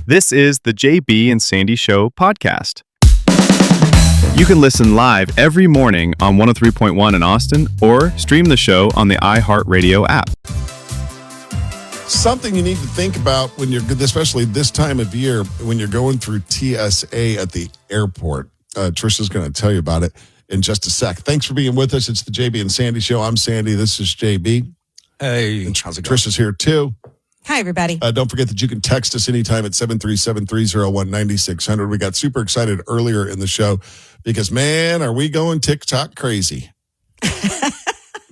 This is the JB and Sandy Show podcast. You can listen live every morning on 103.1 in Austin or stream the show on the iHeartRadio app. Something you need to think about when you're, especially this time of year, when you're going through TSA at the airport. Trisha's going to tell you about it in just a sec. Thanks for being with us. It's the JB and Sandy Show. I'm Sandy. This is JB. Hey, how's it going? Trisha's here too. Hi, everybody. Don't forget that you can text us anytime at 737-301-9600. We got super excited earlier in the show because, man, are we going TikTok crazy.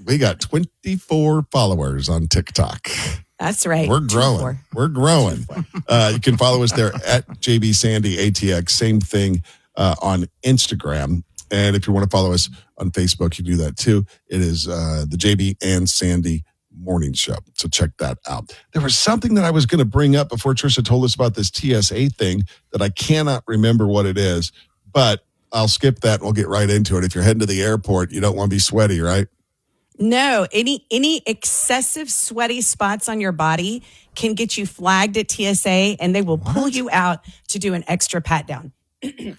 We got 24 followers on TikTok. That's right. We're growing. We're growing. You can follow us there at JB Sandy ATX. Same thing on Instagram. And if you want to follow us on Facebook, you do that too. It is the JB and Sandy Morning Show. So check that out. There was something that I was going to bring up before Trisha told us about this TSA thing that I cannot remember what it is, but I'll skip that and we'll get right into it. If you're heading to the airport, you don't want to be sweaty, right? No, any excessive sweaty spots on your body can get you flagged at TSA, and they will pull you out to do an extra pat down.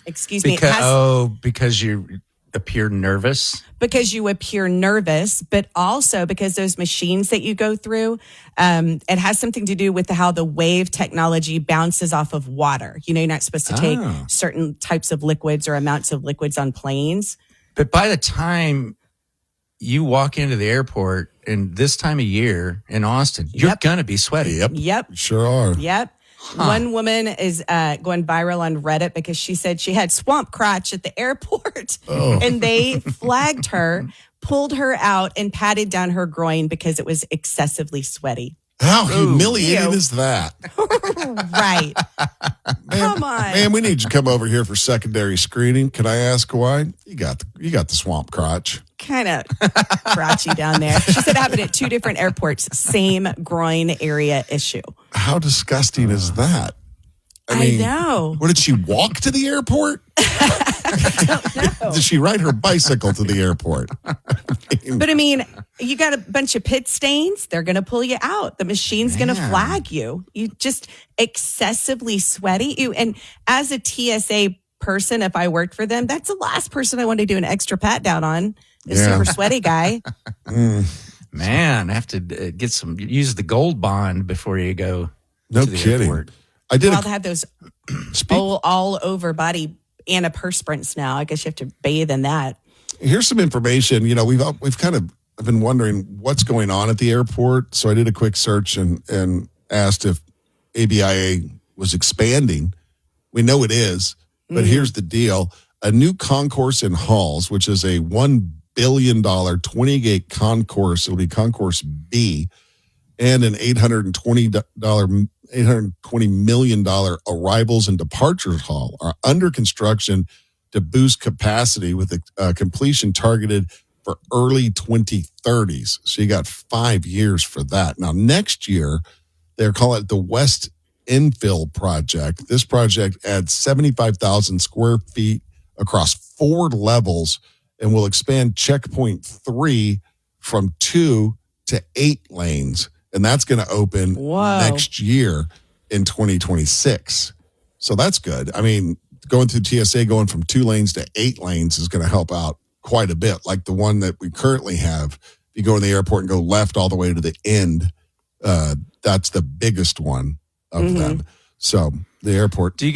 Excuse me. Because you appear nervous? Because you appear nervous, but also because those machines that you go through, it has something to do with how the wave technology bounces off of water. You know, you're not supposed to take certain types of liquids or amounts of liquids on planes. But by the time you walk into the airport in this time of year in Austin, you're going to be sweaty. Yep. Sure are. Yep. Huh. One woman is going viral on Reddit because she said she had swamp crotch at the airport, and they flagged her, pulled her out, and patted down her groin because it was excessively sweaty. How humiliating is that? Right. Man, come on. Man, we need you to come over here for secondary screening. Can I ask why? You got the swamp crotch. Kind of crotchy down there. She said it happened at 2 different airports. Same groin area issue. How disgusting is that? I mean, know. What, did she walk to the airport? I don't know. Did she ride her bicycle to the airport? But I mean, you got a bunch of pit stains. They're going to pull you out. The machine's going to flag you. You just excessively sweaty. And as a TSA person, if I worked for them, that's the last person I want to do an extra pat down on. The super sweaty guy. Man, I have to use the gold bond before you go to the airport. I did. Well, they have those all over body antiperspirants now. I guess you have to bathe in that. Here's some information. You know, we've kind of been wondering what's going on at the airport. So I did a quick search and asked if ABIA was expanding. We know it is, but here's the deal. A new concourse in Halls, which is a $1 billion 20-gate concourse. It'll be Concourse B, and an $820 million arrivals and departures hall are under construction to boost capacity with a completion targeted for early 2030s. So you got 5 years for that. Now, next year, they're calling it the West Infill Project. This project adds 75,000 square feet across 4 levels and will expand Checkpoint 3 from 2 to 8 lanes. And that's going to open next year in 2026. So that's good. I mean, going through TSA, going from 2 lanes to 8 lanes is going to help out quite a bit. Like the one that we currently have. If you go in the airport and go left all the way to the end, that's the biggest one of them. So the airport. Do you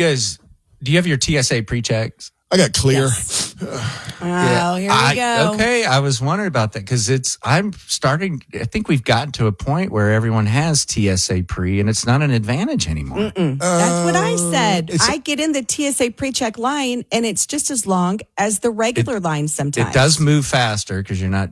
have your TSA pre-checks? I got clear. Yes. Here we go. Okay, I was wondering about that because I think we've gotten to a point where everyone has TSA pre and it's not an advantage anymore. That's what I said. I get in the TSA pre-check line and it's just as long as the regular line sometimes. It does move faster because you're not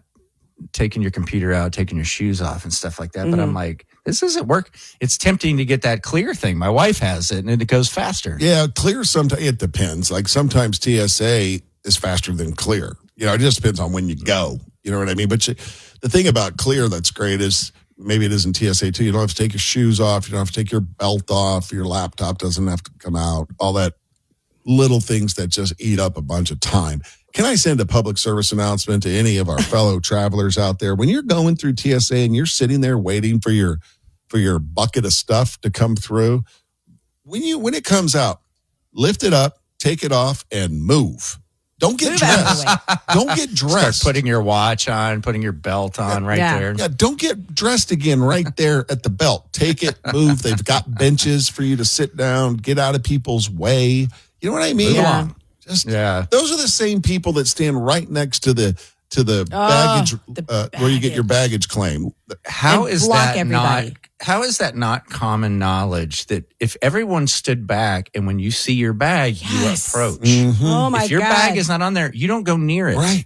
taking your computer out, taking your shoes off and stuff like that. But I'm like, this doesn't work. It's tempting to get that clear thing. My wife has it and it goes faster. Yeah, clear sometimes, it depends. Like sometimes TSA is faster than clear. You know, it just depends on when you go. You know what I mean? But the thing about clear that's great is maybe it is in TSA too. You don't have to take your shoes off. You don't have to take your belt off. Your laptop doesn't have to come out. All that little things that just eat up a bunch of time. Can I send a public service announcement to any of our fellow travelers out there? When you're going through TSA and you're sitting there waiting for your bucket of stuff to come through, when it comes out, lift it up, take it off, and move. Don't get Move out of dressed. the Don't get dressed. Start putting your watch on, putting your belt on right Yeah. there. Yeah, don't get dressed again right there at the belt. Take it, move. They've got benches for you to sit down, get out of people's way. You know what I mean? Move Yeah. along. Just Yeah. those are the same people that stand right next to the baggage where you get your baggage claim. How And is block that everybody. not? How is that not common knowledge that if everyone stood back and when you see your bag, Yes. you approach? Oh my If your God. bag is not on there, you don't go near it. Right.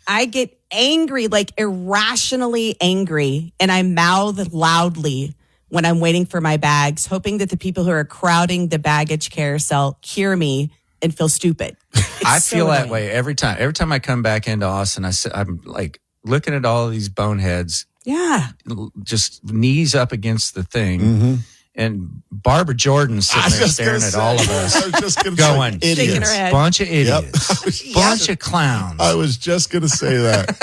I get angry, like irrationally angry, and I mouth loudly when I'm waiting for my bags, hoping that the people who are crowding the baggage carousel hear me and feel stupid. I It's feel so that annoying. way every time. Every time I come back into Austin, I'm like looking at all of these boneheads, Yeah. just knees up against the thing. And Barbara Jordan's sitting there staring at all of us, I was just going to going, say Shaking her idiots. head. bunch of idiots, bunch of clowns. I was just going to say that.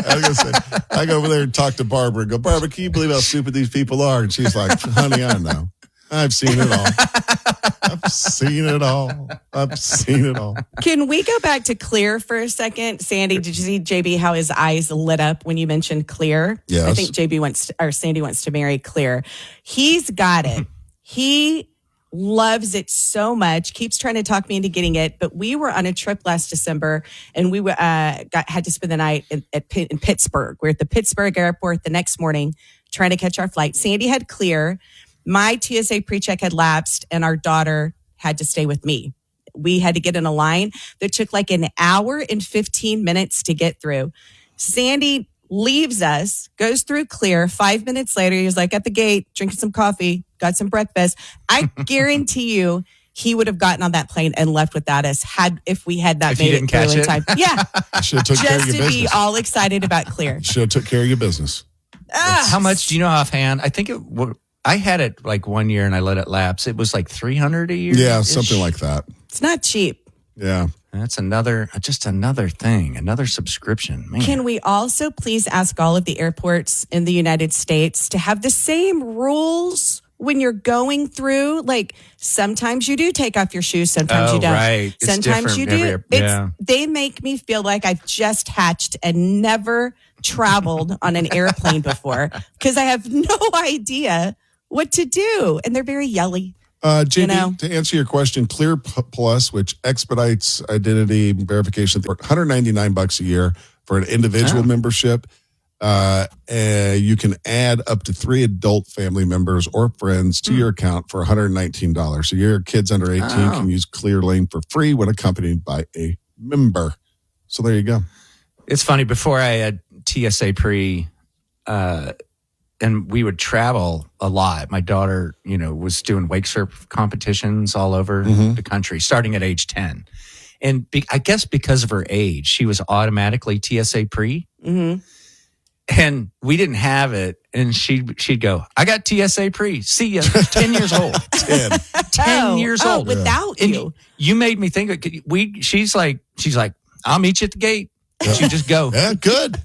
I go over there and talk to Barbara and go, Barbara, can you believe how stupid these people are? And she's like, honey, I know. I've seen it all. I've seen it all. I've seen it all. Can we go back to Clear for a second? Sandy, did you see JB how his eyes lit up when you mentioned Clear? Yes. I think Sandy wants to marry Clear. He's got it. He loves it so much, keeps trying to talk me into getting it. But we were on a trip last December and we had to spend the night in Pittsburgh. We're at the Pittsburgh airport the next morning trying to catch our flight. Sandy had Clear. My TSA pre-check had lapsed and our daughter had to stay with me. We had to get in a line that took like an hour and 15 minutes to get through. Sandy leaves us, goes through Clear. 5 minutes later, he was like at the gate, drinking some coffee, got some breakfast. I guarantee you he would have gotten on that plane and left without us if we had not If you made didn't it through catch in it? time. Yeah, Should have took care of just your to be business. all excited about Clear. Should have took care of your business. How much do you know offhand? I think I had it like 1 year and I let it lapse. It was like $300 a year. Yeah, something like that. It's not cheap. Yeah. That's another thing, another subscription. Man. Can we also please ask all of the airports in the United States to have the same rules when you're going through? Like sometimes you do take off your shoes, sometimes you don't. Right. It's Sometimes you different do. every- yeah. They make me feel like I've just hatched and never traveled on an airplane before because I have no idea what to do. And they're very yelly. JD, to answer your question, Clear Plus, which expedites identity verification, $199 a year for an individual membership. You can add up to 3 adult family members or friends to your account for $119. So your kids under 18 can use Clear Lane for free when accompanied by a member. So there you go. It's funny. Before I had TSA pre, and we would travel a lot. My daughter, was doing wake surf competitions all over the country, starting at age 10. And I guess because of her age, she was automatically TSA pre. Mm-hmm. And we didn't have it. And she'd go, I got TSA pre. See ya. 10 years old. 10 years old. Without And you. you made me think. She's like, I'll meet you at the gate. She'd just go. Yeah, good.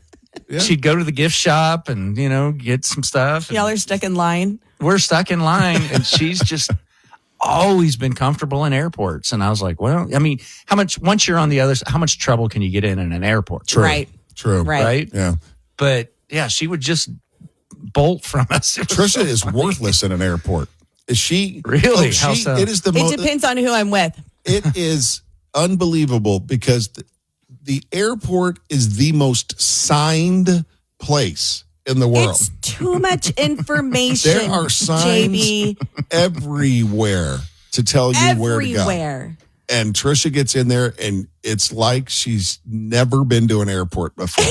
Yeah. She'd go to the gift shop and, get some stuff. Y'all are stuck in line. We're stuck in line and she's just always been comfortable in airports. And I was like, well, I mean, once you're on the other side, how much trouble can you get in an airport? True. Right. True. Right. Yeah. But yeah, she would just bolt from us. It was Trisha so is funny. worthless in an airport. Is she? Really? Oh, How so? It is the It most. depends on who I'm with. It is unbelievable because the airport is the most signed place in the world. It's too much information. There are signs JB, everywhere to tell you where to go. everywhere. And Trisha gets in there and it's like she's never been to an airport before.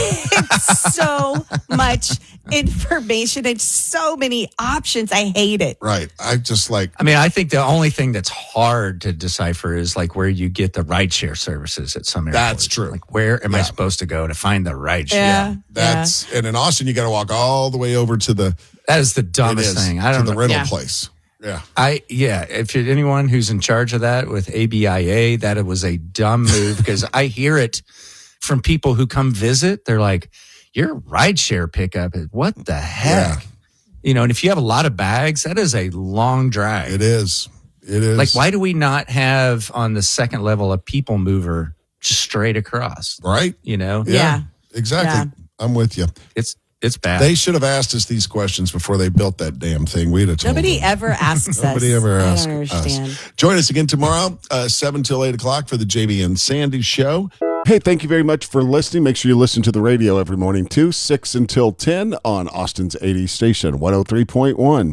So much information and so many options. I hate it. Right. I just like, I mean, I think the only thing that's hard to decipher is like where you get the rideshare services at some airports. That's true. Like, where am I Yeah. supposed to go to find the rideshare? Yeah. and in Austin, you got to walk all the way over to the, That is the dumbest thing. I don't to the know. rental Yeah. place. Yeah. If you're anyone who's in charge of that with ABIA, that it was a dumb move because I hear it from people who come visit. They're like, your rideshare pickup is what the heck? And if you have a lot of bags, that is a long drive. It is. It is. Like, why do we not have on the second level a people mover just straight across? Right? You know? Yeah. Exactly. I'm with you. It's bad. They should have asked us these questions before they built that damn thing. We'd have told Nobody them. ever asks us. Nobody ever I asks don't understand. us. Join us again tomorrow, 7 till 8 o'clock for the JB and Sandy Show. Hey, thank you very much for listening. Make sure you listen to the radio every morning, too, 6 until 10 on Austin's 80 station, 103.1.